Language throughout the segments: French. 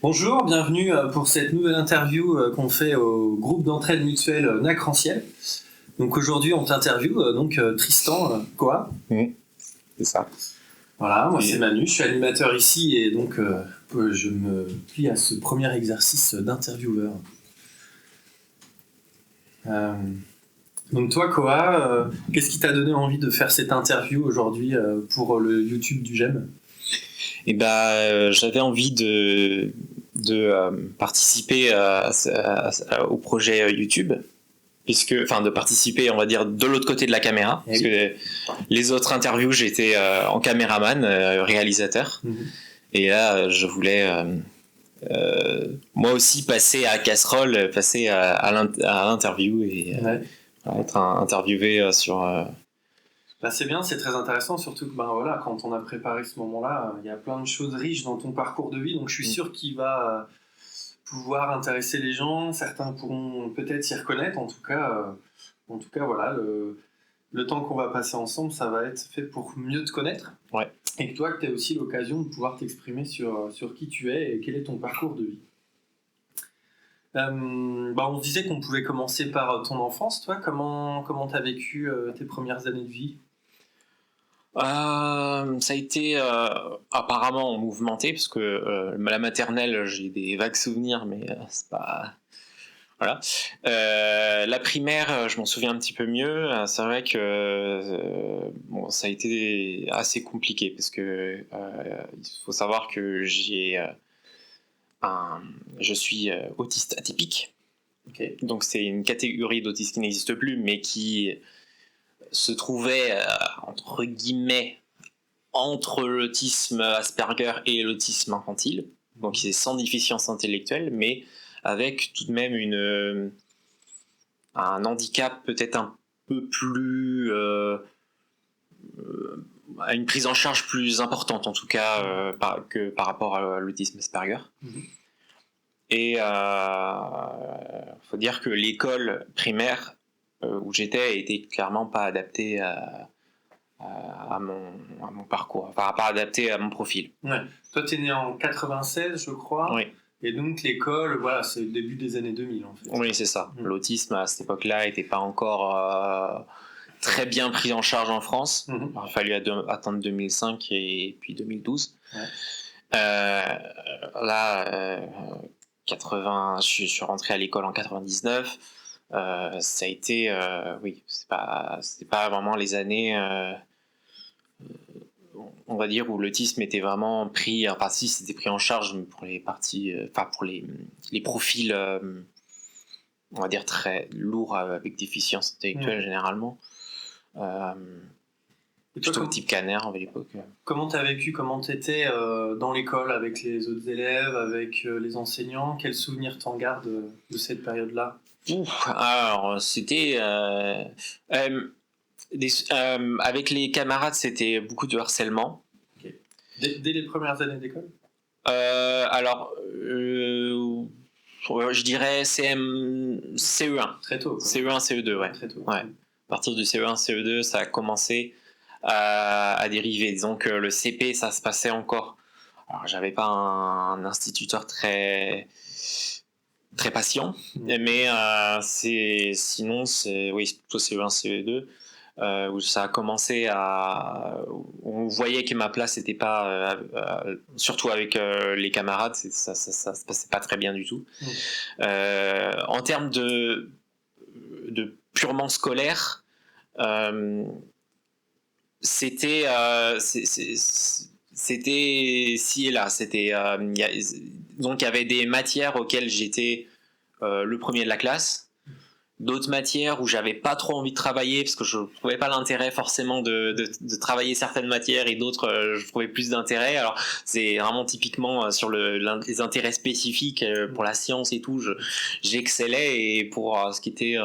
Bonjour, bienvenue pour cette nouvelle interview qu'on fait au groupe d'entraide mutuelle Nacranciel. Donc aujourd'hui on t'interviewe, Tristan Koa. C'est ça. Voilà, moi c'est Manu, je suis animateur ici et donc je me plie à ce premier exercice d'intervieweur. Donc toi Koa, qu'est-ce qui t'a donné envie de faire cette interview aujourd'hui pour le YouTube du GEM ? J'avais envie de participer au projet YouTube, de participer, on va dire, de l'autre côté de la caméra, parce que les autres interviews, j'étais en caméraman, réalisateur, et là, je voulais moi aussi passer à casserole, passer à l'interview et être interviewé sur... Bah c'est bien, c'est très intéressant, surtout que quand on a préparé ce moment-là, il y a plein de choses riches dans ton parcours de vie, donc je suis sûr qu'il va pouvoir intéresser les gens, certains pourront peut-être s'y reconnaître, en tout cas voilà, le temps qu'on va passer ensemble, ça va être fait pour mieux te connaître, et que toi, que tu aies aussi l'occasion de pouvoir t'exprimer sur qui tu es et quel est ton parcours de vie. On se disait qu'on pouvait commencer par ton enfance, toi, comment tu as vécu tes premières années de vie ? Ça a été apparemment mouvementé parce que la maternelle, j'ai des vagues souvenirs, mais c'est pas... Voilà. La primaire, je m'en souviens un petit peu mieux. C'est vrai que ça a été assez compliqué parce que il faut savoir que je suis autiste atypique. Okay. Donc c'est une catégorie d'autisme qui n'existe plus, mais qui se trouvait entre guillemets entre l'autisme Asperger et l'autisme infantile. Donc c'est sans déficience intellectuelle, mais avec tout de même un handicap peut-être un peu plus... à une prise en charge plus importante en tout cas que par rapport à l'autisme Asperger. Et faut dire que l'école primaire où j'étais était clairement pas adaptée à mon parcours, enfin pas adapté à mon profil. Ouais. Toi t'es né en 96 je crois. Oui. Et donc l'école, voilà, c'est le début des années 2000 en fait. Oui, c'est ça. L'autisme à cette époque-là n'était pas encore très bien pris en charge en France. Il a fallu attendre 2005 et puis 2012. Là, 80, je suis rentré à l'école en 99. Ça a été, oui, c'est pas vraiment les années... on va dire où l'autisme était vraiment pris, enfin si c'était pris en charge pour les parties, pour les profils, on va dire très lourds avec déficience intellectuelle généralement. Plutôt type Caner à l'époque. Comment t'as vécu, comment t'étais dans l'école avec les autres élèves, avec les enseignants ? Quels souvenirs t'en gardes de cette période-là ? Alors c'était avec les camarades, c'était beaucoup de harcèlement. Okay. Dès les premières années d'école ? Je dirais CE1. Très tôt. CE1, CE2, ouais. Très tôt. Ouais. À partir du CE1, CE2, ça a commencé à dériver. Disons que le CP, ça se passait encore. Alors, j'avais pas un instituteur très patient, mais sinon, c'est plutôt CE1, CE2. Où ça a commencé on voyait que ma place n'était pas surtout avec les camarades, ça se passait pas très bien du tout. En termes de purement scolaire, c'était ci et là, donc il y avait des matières auxquelles j'étais le premier de la classe, d'autres matières où j'avais pas trop envie de travailler parce que je trouvais pas l'intérêt forcément de travailler certaines matières, et d'autres je trouvais plus d'intérêt. Alors c'est vraiment typiquement sur les intérêts spécifiques pour la science et tout, j'excellais, et pour ce qui était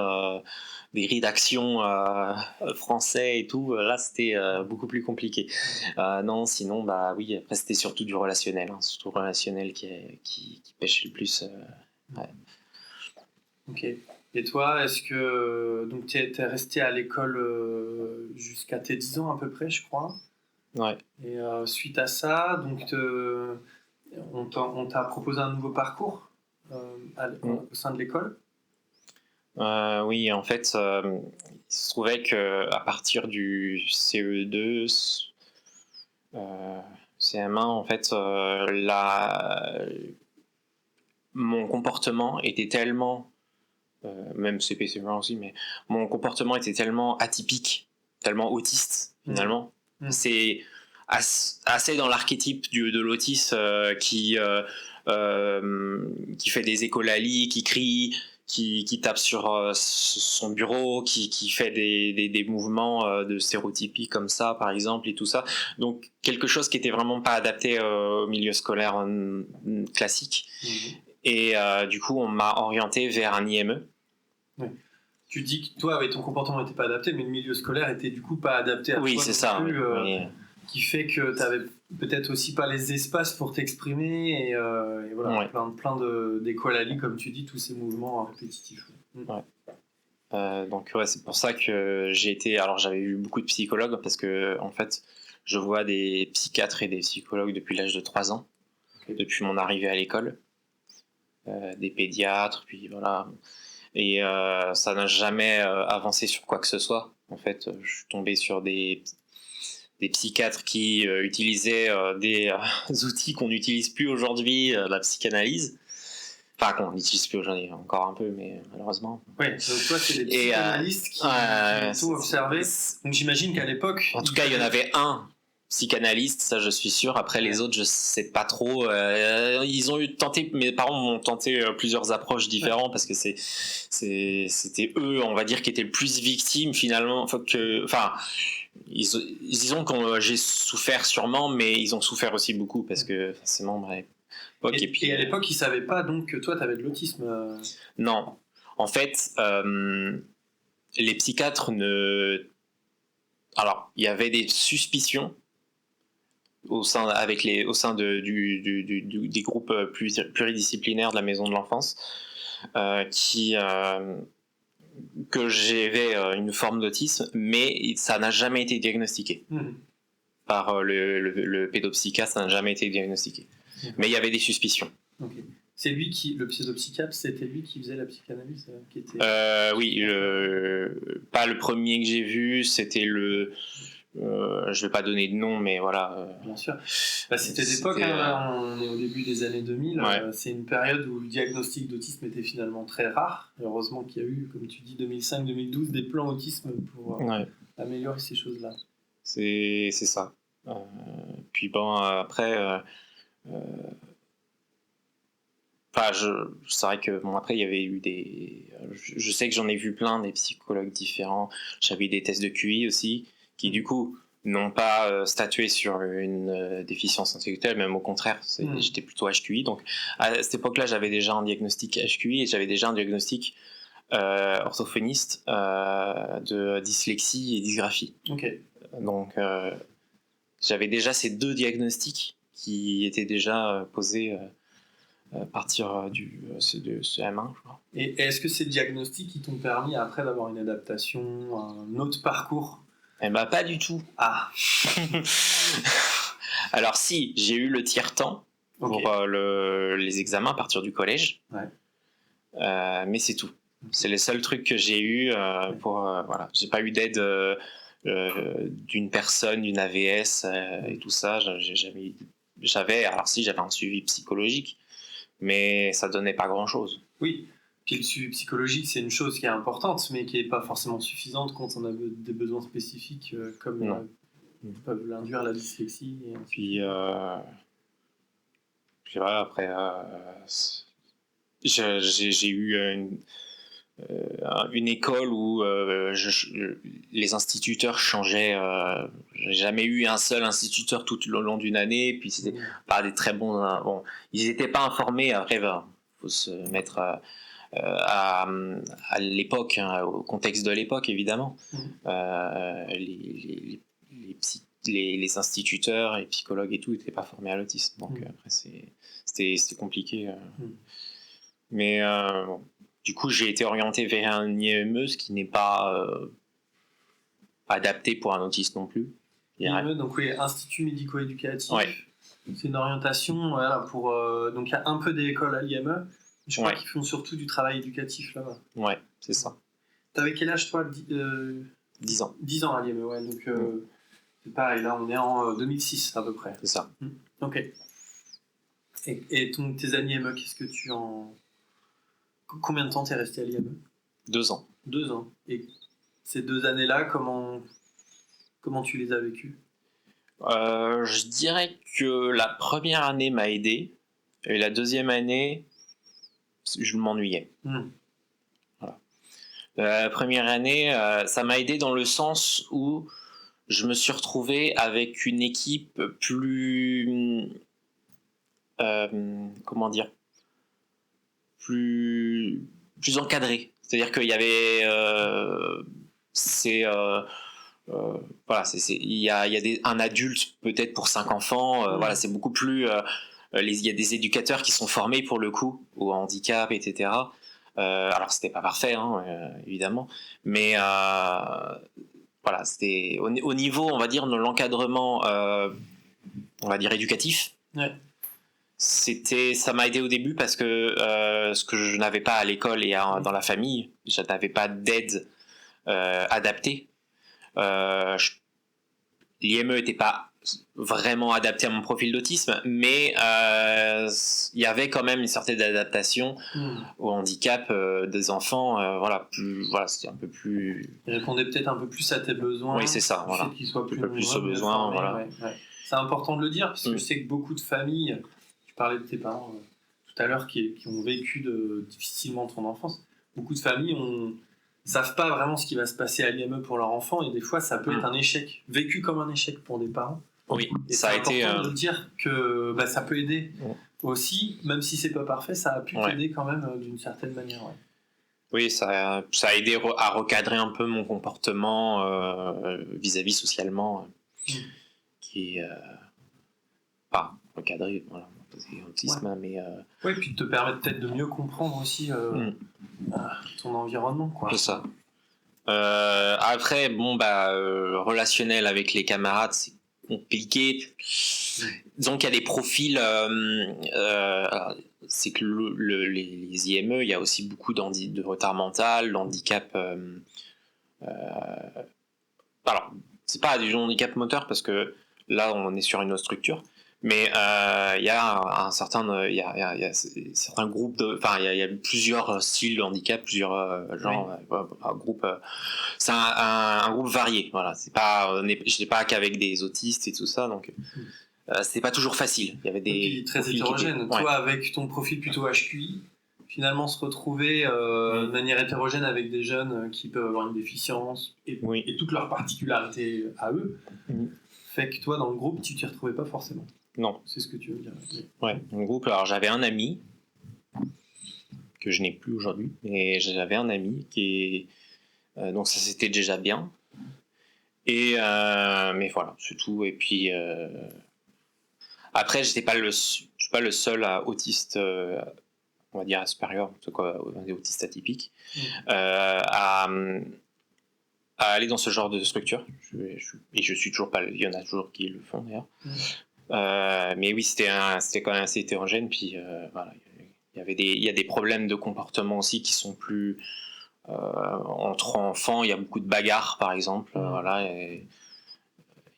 des rédactions français et tout, là c'était beaucoup plus compliqué. Non, sinon oui, après c'était surtout du relationnel, surtout relationnel qui pêchait le plus. Ouais. Ok. Et toi, est-ce que donc t'es resté à l'école jusqu'à tes 10 ans à peu près, je crois. Ouais. Et suite à ça, donc on t'a proposé un nouveau parcours au sein de l'école? Oui, en fait, il se trouvait que à partir du CE2, CM1, en fait, mon comportement était tellement, même CP, CE1 aussi, mais mon comportement était tellement atypique, tellement autiste finalement. C'est assez dans l'archétype de l'autisme qui fait des écolalis, qui crie, qui tape sur son bureau, qui fait des mouvements de stéréotypie comme ça, par exemple, et tout ça. Donc, quelque chose qui était vraiment pas adapté au milieu scolaire classique. Et du coup, on m'a orienté vers un IME. Oui. Tu dis que toi, ton comportement n'était pas adapté, mais le milieu scolaire était du coup pas adapté à toi. Oui, c'est ça. Plus, qui fait que tu n'avais peut-être aussi pas les espaces pour t'exprimer et voilà, plein d'écolalis, comme tu dis, tous ces mouvements répétitifs. Ouais. Donc c'est pour ça que j'avais vu beaucoup de psychologues parce que en fait je vois des psychiatres et des psychologues depuis l'âge de 3 ans, depuis mon arrivée à l'école, des pédiatres, puis voilà, et ça n'a jamais avancé sur quoi que ce soit. En fait, je suis tombé sur des psychiatres qui utilisaient des outils qu'on n'utilise plus aujourd'hui, la psychanalyse. Enfin, qu'on n'utilise plus aujourd'hui, encore un peu, mais malheureusement. Oui, donc toi, c'est les psychanalystes qui ont tout observé. Donc j'imagine qu'à l'époque... En tout cas, il y en avait un psychanalyste, ça je suis sûr. Après, les autres, je sais pas trop. Ils ont tenté, mes parents m'ont tenté plusieurs approches différentes parce que c'était eux, on va dire, qui étaient le plus victimes finalement. Disons que j'ai souffert sûrement, mais ils ont souffert aussi beaucoup parce que forcément, bref. Et à l'époque, ils ne savaient pas donc que toi, tu avais de l'autisme Non. En fait, les psychiatres ne... Alors, il y avait des suspicions au sein des groupes pluridisciplinaires de la maison de l'enfance que j'avais une forme d'autisme, mais ça n'a jamais été diagnostiqué. Par le pédopsychiatre, ça n'a jamais été diagnostiqué. Mais il y avait des suspicions. Okay. C'est le pédopsychiatre, c'était lui qui faisait la psychanalyse qui était... Oui, pas le premier que j'ai vu, c'était je vais pas donner de nom, mais voilà. Bien sûr. C'était l'époque, on est au début des années 2000, c'est une période où le diagnostic d'autisme était finalement très rare. Heureusement qu'il y a eu, comme tu dis, 2005-2012, des plans autisme pour améliorer ces choses-là. C'est ça. Puis bon, après... c'est vrai que après il y avait eu je sais que j'en ai vu plein des psychologues différents. J'avais eu des tests de QI aussi qui du coup n'ont pas statué sur une déficience intellectuelle, même au contraire, j'étais plutôt HQI. Donc à cette époque-là, j'avais déjà un diagnostic HQI et j'avais déjà un diagnostic orthophoniste de dyslexie et dysgraphie. Donc j'avais déjà ces deux diagnostics qui étaient déjà posés à partir de CM1, je crois. Et est-ce que ces diagnostics qui t'ont permis après d'avoir une adaptation, un autre parcours? Eh ben pas du tout. Ah. Alors si, j'ai eu le tiers-temps pour les examens à partir du collège. Mais c'est tout. C'est les seuls trucs que j'ai eu voilà. J'ai pas eu d'aide d'une personne, d'une AVS et tout ça. J'ai jamais eu. J'avais un suivi psychologique, mais ça donnait pas grand-chose. Oui. Puis le suivi psychologique, c'est une chose qui est importante, mais qui n'est pas forcément suffisante quand on a des besoins spécifiques comme peuvent l'induire la dyslexie. Et puis voilà, après, j'ai eu une école où les instituteurs changeaient. J'ai jamais eu un seul instituteur tout le long d'une année, puis c'était pas des très bons. Ils n'étaient pas informés. Après, faut se mettre à l'époque, au contexte de l'époque évidemment. Les instituteurs, les psychologues et tout n'étaient pas formés à l'autisme, donc après c'était compliqué. Mais du coup j'ai été orienté vers un IME, ce qui n'est pas adapté pour un autiste non plus. IME, donc oui, Institut médico-éducatif. C'est une orientation, voilà, pour... donc il y a un peu d'écoles à l'IME. Je crois Ouais. qu'ils font surtout du travail éducatif là-bas. Ouais, c'est ça. T'avais quel âge toi 10 ans, 10 ans à l'IME, ouais. Donc c'est pareil, là on est en 2006 à peu près. c'est ça. Ok. Et tes années IME, qu'est-ce que combien de temps t'es resté à l'IME? 2 ans. 2 ans. Et ces 2 années-là, comment tu les as vécues? Je dirais que la première année m'a aidé, et la deuxième année, je m'ennuyais. Voilà. La première année, ça m'a aidé dans le sens où je me suis retrouvé avec une équipe plus... comment dire, plus encadrée. C'est-à-dire qu'il y avait... voilà, il y a un adulte peut-être pour 5 enfants. Voilà, c'est beaucoup plus... il y a des éducateurs qui sont formés pour le coup au handicap, etc. Alors c'était pas parfait, hein, évidemment, mais voilà, c'était au niveau, on va dire, de l'encadrement, on va dire éducatif. Ouais. Ça m'a aidé au début parce que ce que je n'avais pas à l'école et dans la famille, je n'avais pas d'aide adaptée. L'IME n'était pas vraiment adapté à mon profil d'autisme, mais il y avait quand même une certaine adaptation au handicap des enfants. Voilà, c'était un peu plus... Il répondait peut-être un peu plus à tes besoins. Oui, c'est ça. Voilà. Qu'il soit plus aux besoins. Voilà. Ouais. C'est important de le dire parce que je sais que beaucoup de familles, tu parlais de tes parents tout à l'heure qui ont vécu difficilement ton enfance, beaucoup de familles savent pas vraiment ce qui va se passer à l'IME pour leur enfant et des fois ça peut être un échec, vécu comme un échec pour des parents. Oui, et ça a été important de dire que ça peut aider aussi, même si c'est pas parfait, ça a pu t'aider quand même d'une certaine manière. Ouais. Oui, ça a aidé à recadrer un peu mon comportement vis-à-vis socialement, qui est pas recadré, voilà, c'est autisme, mais... Oui, puis te permettre peut-être de mieux comprendre aussi ton environnement, quoi. C'est ça. Après, relationnel avec les camarades, c'est compliqué. Disons qu'il y a des profils... c'est que les IME, il y a aussi beaucoup de retard mental, d'handicap... alors, c'est pas du handicap moteur parce que là, on est sur une autre structure. Mais il y a certains groupes il y a plusieurs styles de handicap, plusieurs genres, groupes. C'est un groupe varié, voilà. Je n'ai pas qu'avec des autistes et tout ça, donc c'était pas toujours facile. Il y avait des très hétérogènes. Toi, avec ton profil plutôt HQI, finalement se retrouver de manière hétérogène avec des jeunes qui peuvent avoir une déficience et toutes leurs particularités à eux, fait que toi, dans le groupe, tu t'y retrouvais pas forcément. Non. C'est ce que tu veux dire. Ouais, dans le groupe, alors j'avais un ami que je n'ai plus aujourd'hui, mais j'avais un ami qui est... donc ça c'était déjà bien. Et mais voilà, c'est tout. Et puis après, je suis pas le seul autiste, on va dire Asperger, en tout cas autiste atypique, à aller dans ce genre de structure. Et je suis toujours pas. Il y en a toujours qui le font d'ailleurs. Mais oui, c'était quand même assez hétérogène. Puis voilà, il y a des problèmes de comportement aussi qui sont plus entre enfants. Il y a beaucoup de bagarres, par exemple. Voilà, et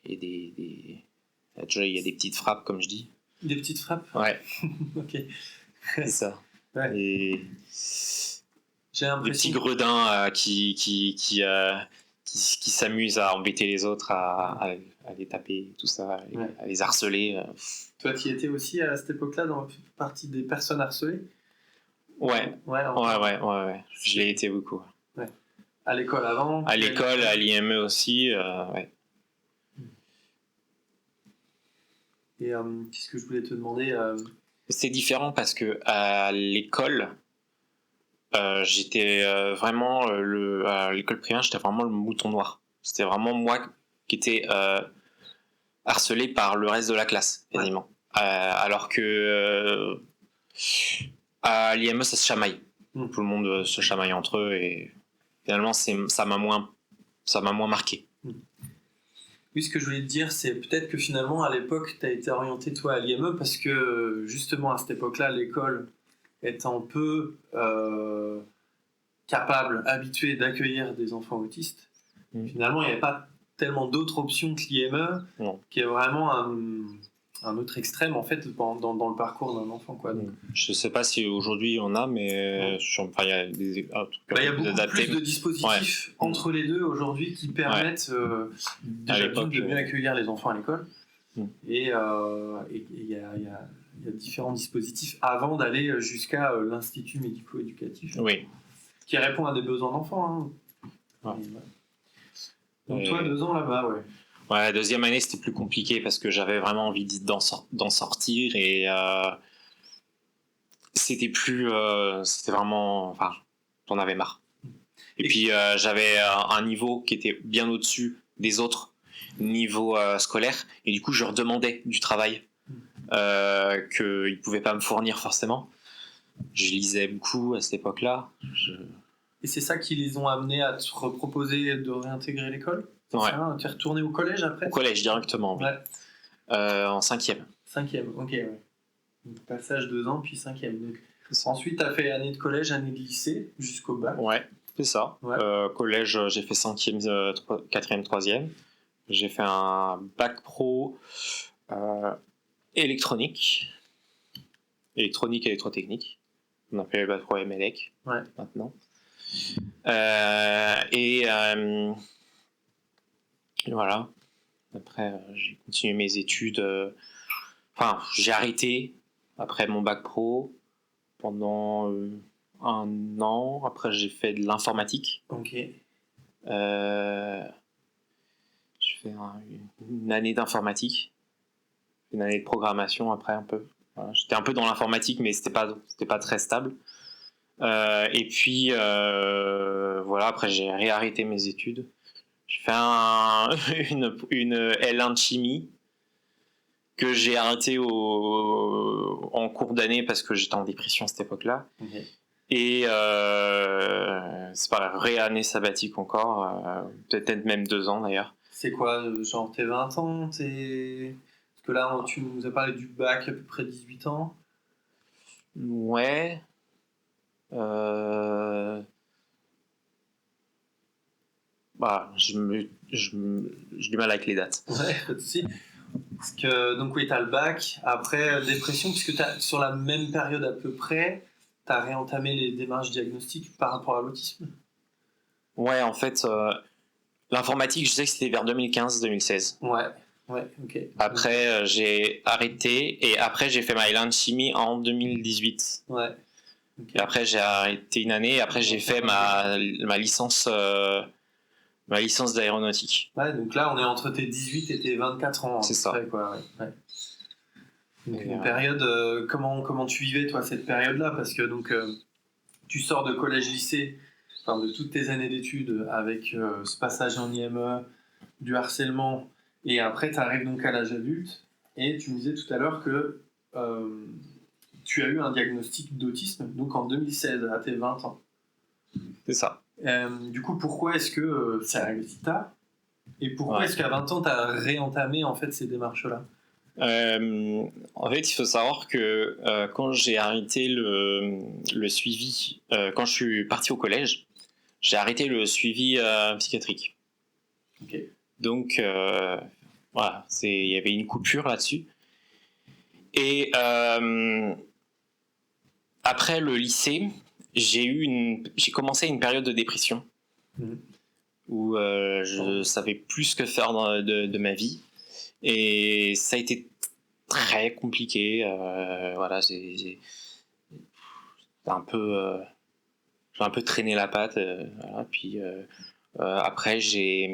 il y a des petites frappes, comme je dis. Des petites frappes. Ouais. Ok. C'est ça. Ouais. Et j'ai l'impression. Des petits gredins qui s'amusent à embêter les autres, à les taper, tout ça, à les harceler. Toi, tu y étais aussi à cette époque-là dans la partie des personnes harcelées? Ouais. Je l'ai été beaucoup. Ouais. À l'école avant? À l'école, à l'IME aussi, ouais. Et qu'est-ce que je voulais te demander C'est différent parce que à l'école, j'étais vraiment à l'école primaire, j'étais vraiment le mouton noir. C'était vraiment moi qui étais harcelé par le reste de la classe, quasiment. Alors que à l'IME, ça se chamaille. Tout le monde se chamaille entre eux et finalement, ça m'a moins marqué. Oui, ce que je voulais te dire, c'est peut-être que finalement, à l'époque, tu as été orienté, toi, à l'IME, parce que, justement, à cette époque-là, l'école étant peu capable, habituée d'accueillir des enfants autistes, finalement, il n'y avait pas tellement d'autres options que l'IME, qui est vraiment un autre extrême, en fait, dans le parcours d'un enfant, quoi. Donc, je sais pas si aujourd'hui il y en a, mais il y a des il y a beaucoup plus de dispositifs entre les deux aujourd'hui qui permettent déjà de mieux accueillir les enfants à l'école. Et il y a différents dispositifs avant d'aller jusqu'à l'institut médico-éducatif, qui répond à des besoins d'enfants. Donc toi, 2 ans là-bas, Ouais, deuxième année, c'était plus compliqué parce que j'avais vraiment envie d'en sortir et c'était vraiment... Enfin, j'en avais marre. Et puis, j'avais un niveau qui était bien au-dessus des autres niveaux scolaires et du coup, je redemandais du travail qu'ils ne pouvaient pas me fournir forcément. Je lisais beaucoup à cette époque-là. Et c'est ça qui les ont amenés à te proposer de réintégrer l'école ? Ouais. Tu es retourné au collège après ? Au collège directement, oui. En 5e. 5e, ok, ouais. Donc, passage 2 ans, puis 5e. Donc, ensuite, tu as fait année de collège, année de lycée, jusqu'au bac. Ouais, c'est ça. Ouais. Collège, j'ai fait 5e, 4e, 3e. J'ai fait un bac pro électronique, électrotechnique. On appelle le bac pro MLEC maintenant. Et voilà. Après, j'ai continué mes études. Enfin, j'ai arrêté après mon bac pro pendant 1 an. Après, j'ai fait de l'informatique. Ok. J'ai fait une année d'informatique, une année de programmation après un peu. Voilà. J'étais un peu dans l'informatique, mais c'était pas très stable. Et puis voilà, après j'ai réarrêté mes études. J'ai fait une L1 de chimie que j'ai arrêté en cours d'année parce que j'étais en dépression à cette époque-là. Okay. Et c'est pas la année sabbatique encore, peut-être même 2 ans d'ailleurs. C'est quoi, genre tes 20 ans Parce que là, tu nous as parlé du bac à peu près 18 ans. Ouais. J'ai du mal avec les dates. Ouais, pas de souci. Parce que, donc oui, t'as le bac, après dépression, puisque sur la même période à peu près, t'as réentamé les démarches diagnostiques par rapport à l'autisme. Ouais, en fait, l'informatique, je sais que c'était vers 2015-2016. Ouais, ok. Après, j'ai arrêté, et après, j'ai fait ma L1 de chimie en 2018. Ouais. Okay. Et après, j'ai arrêté une année, et après, j'ai fait ma licence... ma licence d'aéronautique. Ouais, donc là, on est entre tes 18 et tes 24 ans. C'est ça. Près, quoi, ouais. Donc, une période, comment tu vivais, toi, cette période-là ? Parce que donc, tu sors de collège-lycée, enfin, de toutes tes années d'études, avec ce passage en IME, du harcèlement, et après, tu arrives donc à l'âge adulte, et tu me disais tout à l'heure que tu as eu un diagnostic d'autisme, donc en 2016, à tes 20 ans. C'est ça. Du coup, pourquoi est-ce que ça arrive si tard ? Et pourquoi est-ce qu'à 20 ans, tu as réentamé en fait, ces démarches-là ? En fait, il faut savoir que quand j'ai arrêté le suivi, quand je suis parti au collège, j'ai arrêté le suivi psychiatrique. Okay. Donc, voilà, il y avait une coupure là-dessus. Et après le lycée, j'ai commencé une période de dépression où je savais plus ce que faire de ma vie. Et ça a été très compliqué. Voilà, j'ai un peu traîné la patte. Voilà, puis après, je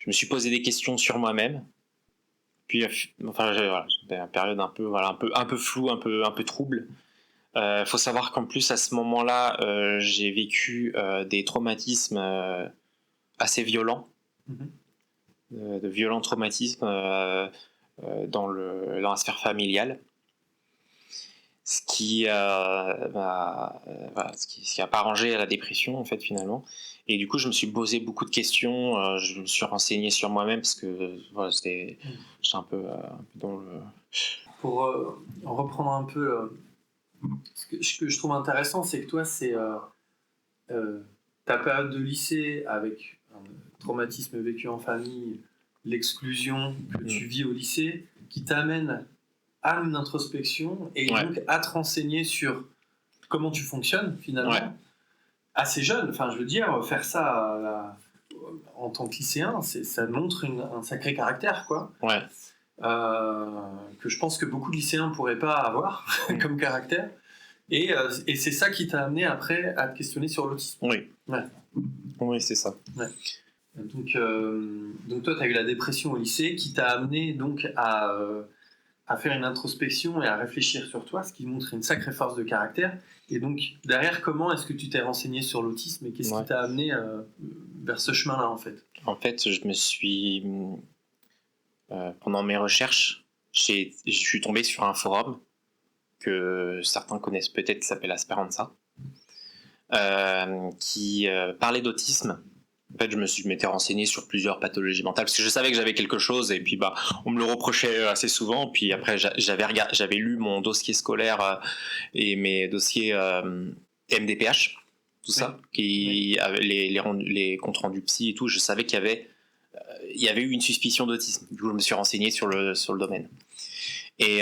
me suis posé des questions sur moi-même. Puis, enfin, voilà, c'était une période un peu floue, un peu trouble. Faut savoir qu'en plus à ce moment-là, j'ai vécu des traumatismes assez violents, de violents traumatismes dans la sphère familiale. ce qui voilà, ce qui a pas arrangé à la dépression en fait finalement. Et du coup, je me suis posé beaucoup de questions. Je me suis renseigné sur moi-même parce que voilà, j'étais un peu dans le. Pour reprendre un peu, ce que je trouve intéressant, c'est que toi, c'est ta période de lycée avec un traumatisme vécu en famille, l'exclusion que tu vis au lycée, qui t'amène à une introspection et donc à te renseigner sur comment tu fonctionnes finalement. Assez jeune, enfin je veux dire, faire ça en tant que lycéen, ça montre un sacré caractère, quoi. Que je pense que beaucoup de lycéens ne pourraient pas avoir comme caractère. Et c'est ça qui t'a amené après à te questionner sur l'autisme. Oui, c'est ça. Donc toi, tu as eu la dépression au lycée qui t'a amené donc à faire une introspection et à réfléchir sur toi, ce qui montre une sacrée force de caractère. Et donc, derrière, comment est-ce que tu t'es renseigné sur l'autisme et qu'est-ce qui t'a amené vers ce chemin-là, en fait ? En fait, je me suis... pendant mes recherches, je suis tombé sur un forum que certains connaissent peut-être, qui s'appelle Asperanza, qui parlait d'autisme. En fait, je m'étais renseigné sur plusieurs pathologies mentales parce que je savais que j'avais quelque chose et puis on me le reprochait assez souvent. Puis après, j'avais lu mon dossier scolaire et mes dossiers MDPH, tout ça, qui avaient les comptes rendus psy et tout. Je savais qu'il y avait eu une suspicion d'autisme. Du coup, je me suis renseigné sur le domaine. Et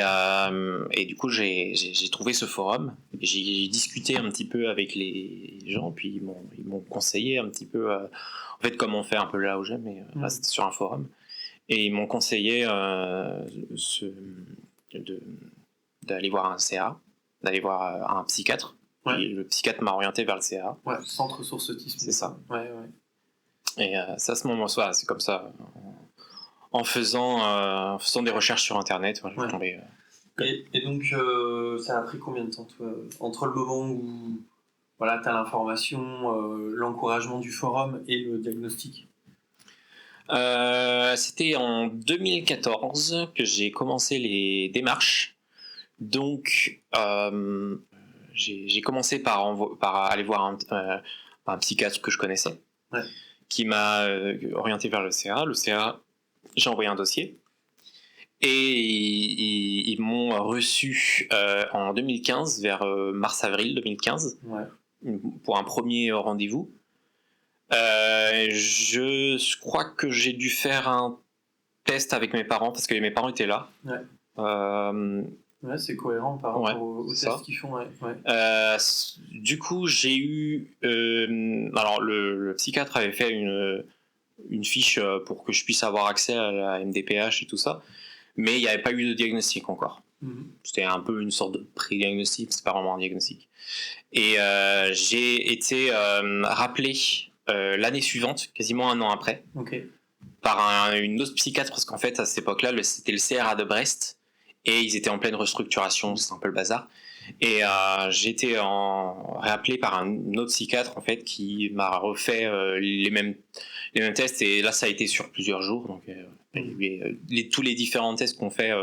du coup, j'ai trouvé ce forum. J'ai discuté un petit peu avec les gens, puis ils m'ont conseillé un petit peu, en fait, comme on fait un peu là où j'aime, mais là, c'était sur un forum. Et ils m'ont conseillé d'aller voir un CA, d'aller voir un psychiatre. Et le psychiatre m'a orienté vers le CA. Centre Source Autisme. C'est ça. Et ça, à ce moment-là, c'est comme ça. En faisant des recherches sur Internet, je suis tombé... Et donc, ça a pris combien de temps, toi, entre le moment où tu as l'information, l'encouragement du forum et le diagnostic ? C'était en 2014 que j'ai commencé les démarches. Donc, j'ai commencé par aller voir un psychiatre que je connaissais, qui m'a orienté vers le CA. Le CA, j'ai envoyé un dossier. Et ils m'ont reçu en 2015, vers mars-avril 2015, pour un premier rendez-vous. Je crois que j'ai dû faire un test avec mes parents, parce que mes parents étaient là. C'est cohérent par rapport aux tests qu'ils font. Du coup, j'ai eu... alors, le psychiatre avait fait une fiche pour que je puisse avoir accès à la MDPH et tout ça. Mais il n'y avait pas eu de diagnostic encore. C'était un peu une sorte de pré-diagnostic, c'est pas vraiment un diagnostic. Et j'ai été rappelé l'année suivante, quasiment un an après, par une autre psychiatre, parce qu'en fait, à cette époque-là, c'était le CRA de Brest, et ils étaient en pleine restructuration, c'est un peu le bazar. Et j'ai été réappelé par un autre psychiatre, en fait, qui m'a refait les mêmes tests, et là, ça a été sur plusieurs jours, donc... tous les différents tests qu'on fait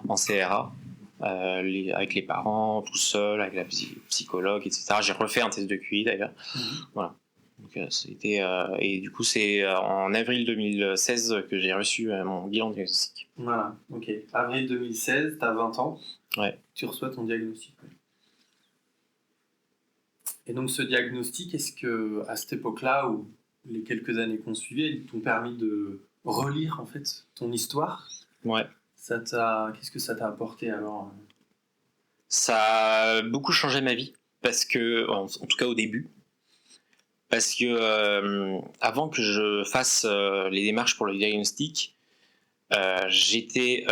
en CRA, avec les parents, tout seul, avec la psychologue, etc. J'ai refait un test de QI d'ailleurs. Voilà. Donc, et du coup, c'est en avril 2016 que j'ai reçu mon bilan diagnostique. Voilà, ok. Avril 2016, t'as 20 ans. Tu reçois ton diagnostic. Et donc, ce diagnostic, est-ce que à cette époque-là, ou les quelques années qu'on suivait, ils t'ont permis de relire en fait ton histoire? Qu'est-ce que ça t'a apporté alors? Ça a beaucoup changé ma vie, parce que, en tout cas au début, parce que avant que je fasse les démarches pour le diagnostic, j'étais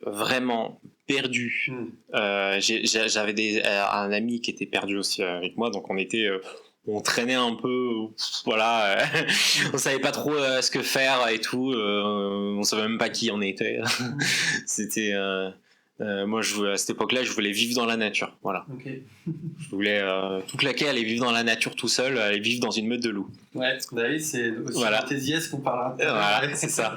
vraiment perdu. J'avais un ami qui était perdu aussi avec moi, donc on traînait un peu, voilà, on savait pas trop ce que faire et tout, on savait même pas qui on était. C'était moi, à cette époque-là, je voulais vivre dans la nature, voilà. Je voulais tout claquer, aller vivre dans la nature tout seul, aller vivre dans une meute de loups. C'est aussi dans tes IS qu'on parle. Voilà, c'est ça.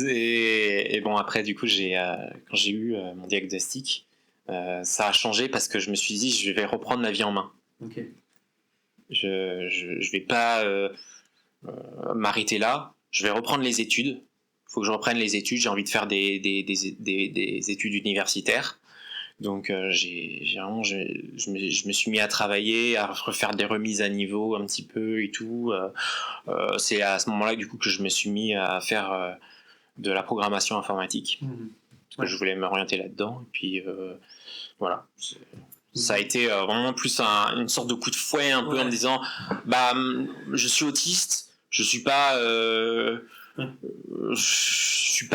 Et bon, après, du coup, quand j'ai eu mon diagnostic, ça a changé parce que je me suis dit je vais reprendre ma vie en main. Ok. Je vais pas m'arrêter là. Je vais reprendre les études. Il faut que je reprenne les études. J'ai envie de faire des études universitaires. Donc je me suis mis à travailler, à refaire des remises à niveau un petit peu et tout. C'est à ce moment-là du coup que je me suis mis à faire de la programmation informatique. Parce que je voulais m'orienter là-dedans. Et puis voilà. Ça a été vraiment plus une sorte de coup de fouet un peu en me disant je suis autiste, je suis pas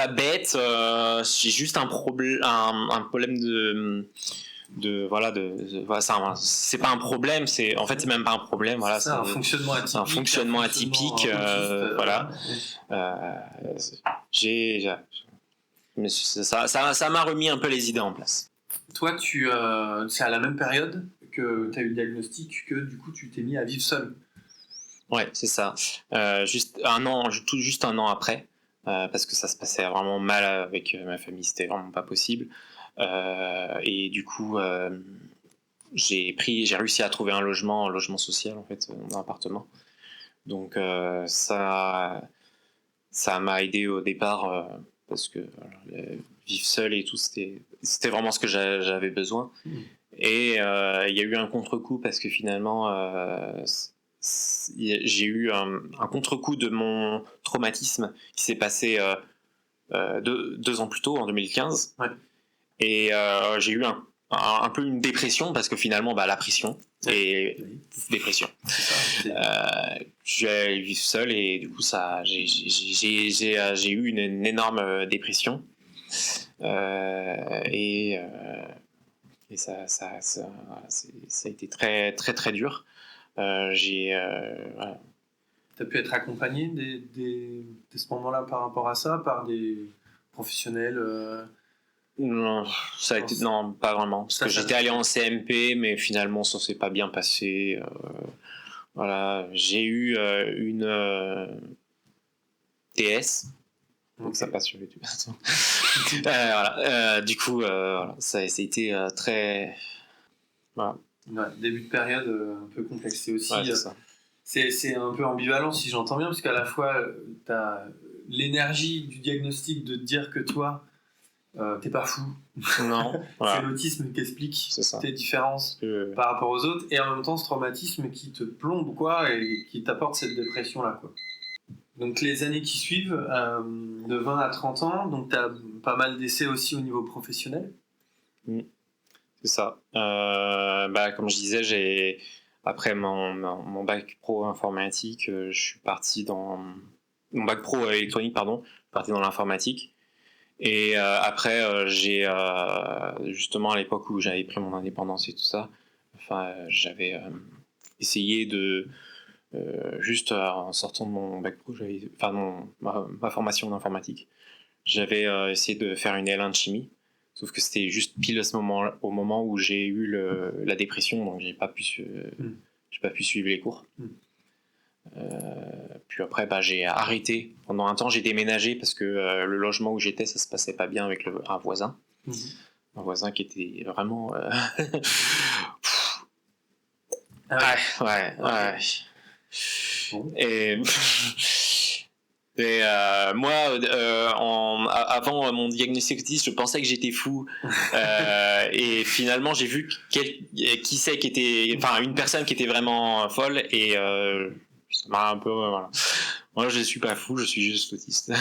bête, j'ai juste un problème c'est pas un problème, c'est même pas un problème, voilà, c'est un fonctionnement atypique, un fonctionnement atypique, voilà. Ça m'a remis un peu les idées en place. Toi, c'est à la même période que tu as eu le diagnostic que du coup tu t'es mis à vivre seul. Ouais, c'est ça. Juste un an après, parce que ça se passait vraiment mal avec ma famille, c'était vraiment pas possible. Et du coup, j'ai réussi à trouver un logement social en fait, un appartement. Donc ça m'a aidé au départ parce que vivre seul et tout, c'était vraiment ce que j'avais besoin. Et il y a eu un contre-coup parce que finalement j'ai eu un contre-coup de mon traumatisme qui s'est passé 2 ans plus tôt, en 2015. Ouais. Et j'ai eu un peu une dépression parce que finalement la pression et dépression. Je vais vivre seul et du coup j'ai eu une énorme dépression et ça a été très très très dur. T'as pu être accompagné dès ce moment-là par rapport à ça, par des professionnels Non, non, pas vraiment. Parce que j'étais allé en CMP, mais finalement ça s'est pas bien passé. Voilà, j'ai eu une TS. Donc ça passe sur YouTube. Voilà. Du coup, ça a été très. Voilà. Ouais, début de période un peu complexe. C'est aussi. Ouais, c'est un peu ambivalent si j'entends bien, parce qu'à la fois tu as l'énergie du diagnostic de te dire que toi t'es pas fou. Non. Voilà. C'est l'autisme qui explique tes différences par rapport aux autres, et en même temps ce traumatisme qui te plombe quoi, et qui t'apporte cette dépression là quoi. Donc les années qui suivent, de 20 à 30 ans, donc tu as pas mal d'essais aussi au niveau professionnel. C'est ça. Comme je disais, après mon bac pro informatique, je suis parti dans mon bac pro électronique, pardon, je suis parti dans l'informatique. Et après, j'ai justement à l'époque où j'avais pris mon indépendance et tout ça, j'avais essayé de juste en sortant de mon bac pro, ma formation en informatique, j'avais essayé de faire une L1 de chimie. Sauf que c'était juste pile au moment où j'ai eu la dépression, donc j'ai pas pu suivre les cours. Puis après, j'ai arrêté. Pendant un temps, j'ai déménagé parce que le logement où j'étais, ça se passait pas bien avec un voisin. Un voisin qui était vraiment... Ouais. Bon. Et moi, avant mon diagnostic autiste, je pensais que j'étais fou. Et finalement, j'ai vu une personne qui était vraiment folle. Et ça m'a un peu... voilà. Moi, je suis pas fou, je suis juste autiste.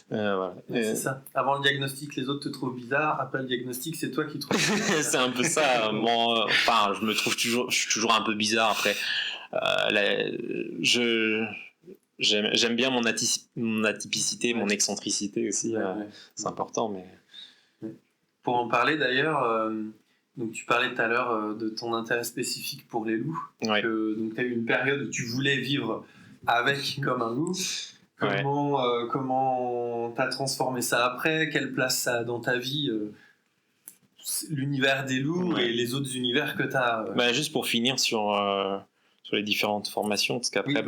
Voilà. C'est ça. Avant le diagnostic, les autres te trouvent bizarre. Après le diagnostic, c'est toi qui trouves bizarre. C'est un peu ça. Je suis toujours un peu bizarre après. J'aime bien mon atypicité, mon excentricité aussi. C'est important, mais... Pour en parler d'ailleurs, donc tu parlais tout à l'heure de ton intérêt spécifique pour les loups. Ouais. Donc tu as eu une période où tu voulais vivre avec comme un loup. Comment t'as transformé ça après? Quelle place ça a dans ta vie, l'univers des loups et les autres univers que t'as Juste pour finir sur les différentes formations, parce qu'après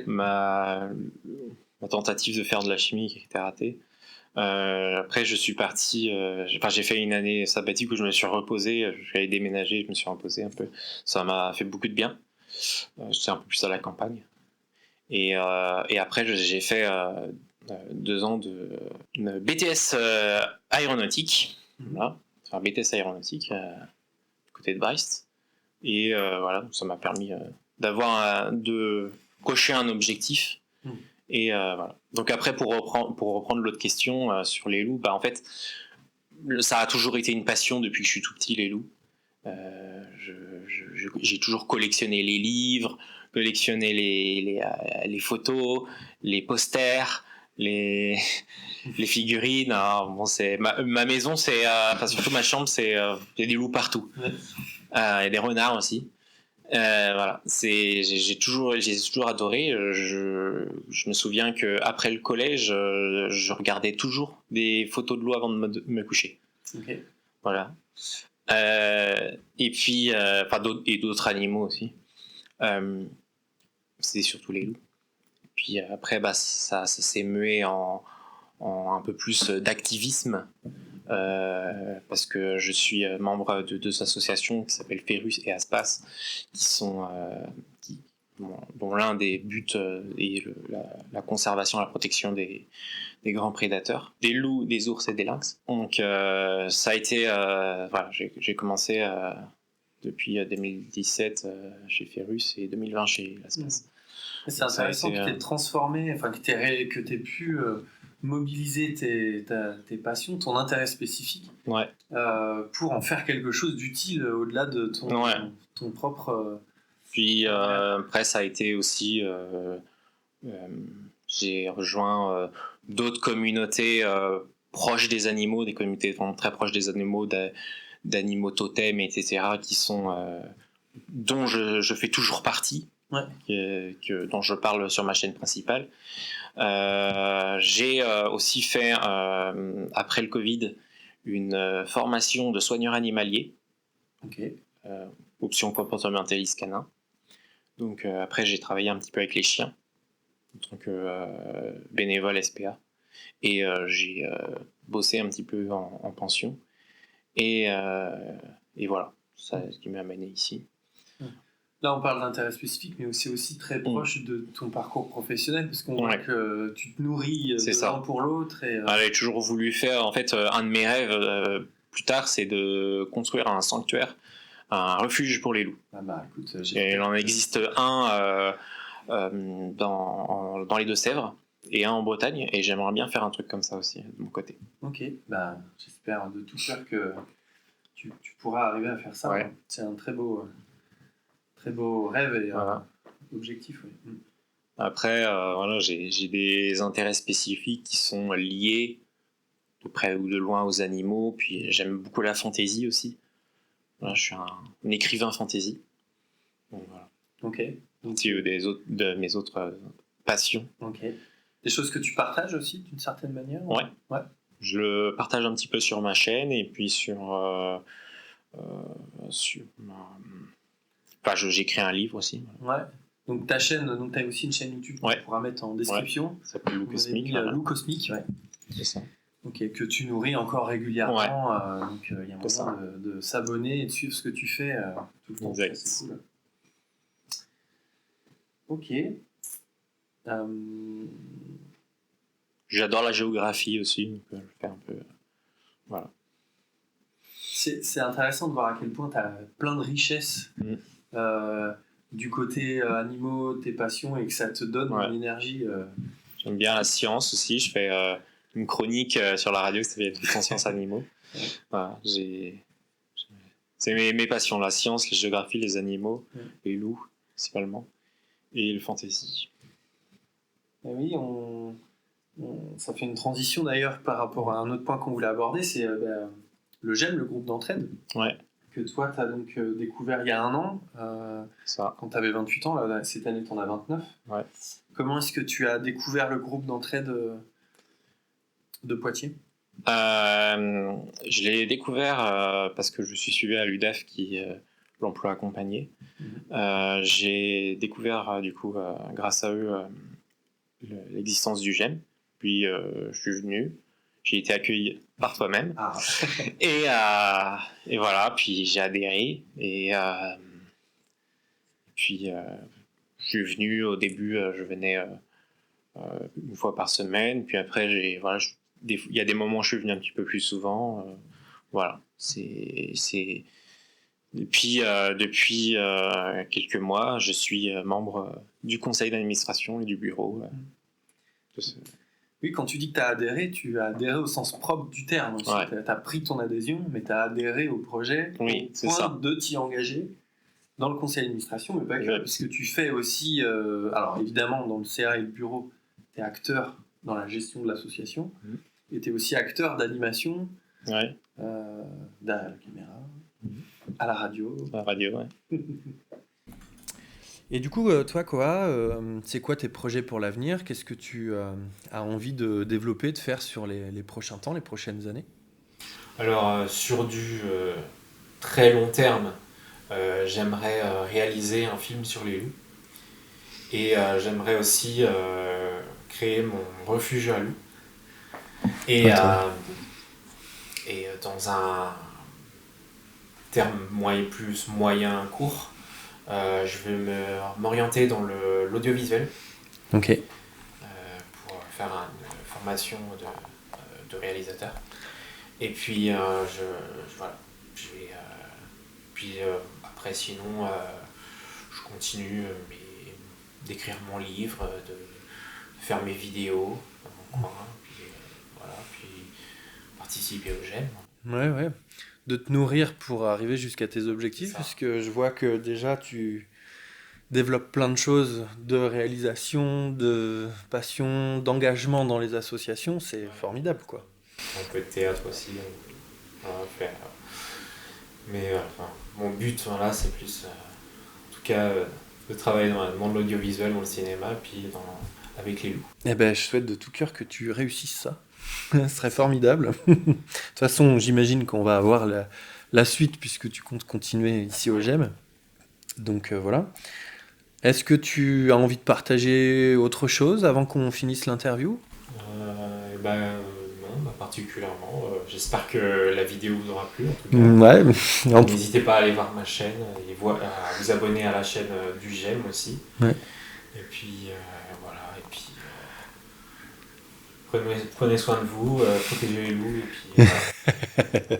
ma tentative de faire de la chimie qui était ratée, Après, je suis parti. J'ai fait une année sabbatique où je me suis reposé. J'allais déménager, je me suis reposé un peu. Ça m'a fait beaucoup de bien. J'étais un peu plus à la campagne. Et après, j'ai fait 2 ans de BTS aéronautique. Voilà. Enfin, BTS aéronautique côté de Brest. Et voilà, ça m'a permis de cocher un objectif. Et voilà. Donc après, pour reprendre l'autre question sur les loups, en fait, ça a toujours été une passion depuis que je suis tout petit, les loups. J'ai toujours collectionné les livres, collectionné les photos, les posters, les figurines. Alors, bon, c'est ma maison, c'est surtout ma chambre, il y a des loups partout. Il y a des renards aussi. Voilà, j'ai toujours adoré. Je me souviens que après le collège, je regardais toujours des photos de loups avant de me coucher. Okay. Voilà. Et puis, d'autres animaux aussi. C'est surtout les loups. Et puis après, ça s'est mué en un peu plus d'activisme. Parce que je suis membre de 2 associations qui s'appellent Ferus et Aspas, qui sont dont l'un des buts est la conservation et la protection des grands prédateurs, des loups, des ours et des lynx. Donc ça a été voilà, j'ai commencé depuis 2017 chez Ferus et 2020 chez Aspas. C'est intéressant que tu aies transformé, enfin que tu aies pu mobiliser tes passions, ton intérêt spécifique, pour en faire quelque chose d'utile au-delà de ton propre... Puis après, ça a été aussi... j'ai rejoint d'autres communautés proches des animaux, des communautés vraiment très proches des animaux, d'animaux totems, etc., qui sont... dont je fais toujours partie, dont je parle sur ma chaîne principale. J'ai aussi fait, après le Covid, une formation de soigneur animalier, option comportementaliste canin. Donc après, j'ai travaillé un petit peu avec les chiens en tant que bénévole SPA, et j'ai bossé un petit peu en pension, et voilà, ça ce qui m'a amené ici. Là, on parle d'intérêt spécifique, mais c'est aussi très proche de ton parcours professionnel, parce qu'on voit que tu te nourris de l'un pour l'autre. J'ai toujours voulu faire, en fait, un de mes rêves plus tard, c'est de construire un sanctuaire, un refuge pour les loups. Écoute, et il en existe un dans les Deux-Sèvres et un en Bretagne, et j'aimerais bien faire un truc comme ça aussi de mon côté. Ok, j'espère de tout cœur que tu pourras arriver à faire ça. C'est un très beau rêve et objectif. Après, voilà, j'ai des intérêts spécifiques qui sont liés de près ou de loin aux animaux, puis j'aime beaucoup la fantaisie aussi. Voilà, je suis un écrivain fantasy. Donc, voilà. Ok. C'est de mes autres passions. Ok. Des choses que tu partages aussi d'une certaine manière. Ouais. Je le partage un petit peu sur ma chaîne, et puis j'écris un livre aussi. Ouais. Donc ta chaîne, tu as aussi une chaîne YouTube qu'on pourra mettre en description. Ça s'appelle Loup Cosmique. Loup Cosmique, C'est ça. Ok, que tu nourris encore régulièrement. Donc il y a moyen de s'abonner et de suivre ce que tu fais tout le temps. Exact. C'est cool. Ok. J'adore la géographie aussi, donc je fais un peu... Voilà. C'est intéressant de voir à quel point tu as plein de richesses du côté animaux, tes passions, et que ça te donne une énergie. J'aime bien la science aussi, je fais une chronique sur la radio qui s'appelle Conscience Animaux. Voilà, c'est mes passions, la science, la géographie, les animaux, les loups principalement, et le fantasy. Et oui, ça fait une transition d'ailleurs par rapport à un autre point qu'on voulait aborder, c'est le GEM, le groupe d'entraide, que toi tu as donc découvert il y a 1 an, quand tu avais 28 ans, là, cette année tu en as 29. Comment est-ce que tu as découvert le groupe d'entraide de Poitiers ? Je l'ai découvert parce que je suis suivi à l'UDAF qui l'emploi accompagné. J'ai découvert du coup grâce à eux l'existence du GEM, puis je suis venu, J'ai été accueilli par toi-même. Ah. Et voilà, puis j'ai adhéré. Et puis, je suis venu au début, je venais une fois par semaine. Puis après, il y a des moments où je suis venu un petit peu plus souvent. Voilà, Et puis, depuis quelques mois, je suis membre du conseil d'administration et du bureau. Oui, quand tu dis que tu as adhéré au sens propre du terme aussi. Ouais. Tu as pris ton adhésion, mais tu as adhéré au projet Oui, au c'est point ça. de t'y engager dans le conseil d'administration, mais pas que, Ouais. puisque tu fais aussi, alors évidemment dans le CA et le bureau, tu es acteur dans la gestion de l'association, et tu es aussi acteur d'animation, Ouais. derrière la caméra, à la radio. La radio, ouais. Et du coup, toi, Koa, c'est quoi tes projets pour l'avenir? Qu'est-ce que tu as envie de développer, de faire sur les prochains temps, les prochaines années? Alors, sur du très long terme, j'aimerais réaliser un film sur les loups. Et j'aimerais aussi créer mon refuge à loups. Et, dans un terme plus moyen court, je vais m'orienter dans l'audiovisuel. Ok. Pour faire une formation de réalisateur. Et puis, voilà. Puis après, sinon, je continue d'écrire mon livre, de faire mes vidéos dans mon coin, puis voilà, puis participer au GEM. Ouais. De te nourrir pour arriver jusqu'à tes objectifs, Ça. puisque je vois que déjà tu développes plein de choses de réalisation, de passion, d'engagement dans les associations, c'est formidable, quoi. Un peu de théâtre aussi, on va faire. Mais mon but, voilà, c'est plus, en tout cas, de travailler dans le monde de l'audiovisuel, dans le cinéma, puis avec les loups. Eh ben, je souhaite de tout cœur que tu réussisses ça. Ce serait formidable. De toute façon, j'imagine qu'on va avoir la suite puisque tu comptes continuer ici au GEM. Donc voilà. Est-ce que tu as envie de partager autre chose avant qu'on finisse l'interview? Non, particulièrement. J'espère que la vidéo vous aura plu, en tout cas. Ouais. N'hésitez pas à aller voir ma chaîne et à vous abonner à la chaîne du GEM aussi. Ouais. Et puis voilà. Et puis prenez soin de vous, protégez les loups. Et puis, voilà.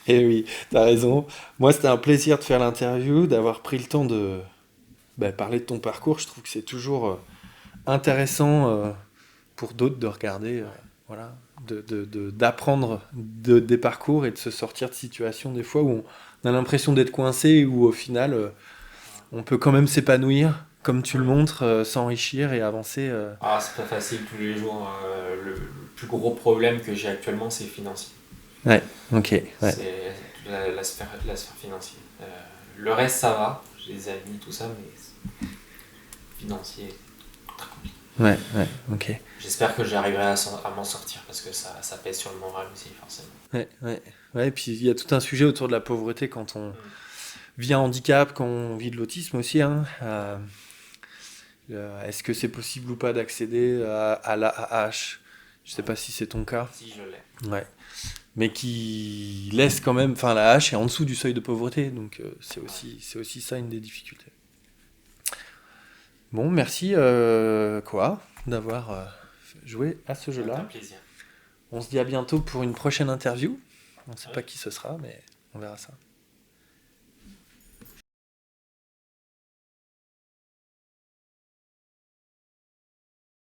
Et oui, t'as raison. Moi, c'était un plaisir de faire l'interview, d'avoir pris le temps de parler de ton parcours. Je trouve que c'est toujours intéressant pour d'autres de regarder, voilà, d'apprendre des parcours et de se sortir de situations des fois où on a l'impression d'être coincé, où au final, on peut quand même s'épanouir, comme tu le montres, s'enrichir et avancer. C'est pas facile tous les jours. Le plus gros problème que j'ai actuellement, c'est financier. Ouais, ok. Ouais. C'est la sphère financière. Le reste, ça va. J'ai des amis, tout ça, mais financier, très compliqué. Ouais, ok. J'espère que j'arriverai à m'en sortir parce que ça pèse sur le moral aussi, forcément. Ouais, et puis il y a tout un sujet autour de la pauvreté quand on vit un handicap, quand on vit de l'autisme aussi. Est-ce que c'est possible ou pas d'accéder à l'AAH? Je sais pas si c'est ton cas. Si je l'ai. Ouais. Mais qui laisse quand même, enfin la hache est en dessous du seuil de pauvreté, donc c'est aussi ça une des difficultés. Bon, merci Koa d'avoir joué à ce jeu-là. C'est un plaisir. On se dit à bientôt pour une prochaine interview. On ne sait pas qui ce sera, mais on verra ça.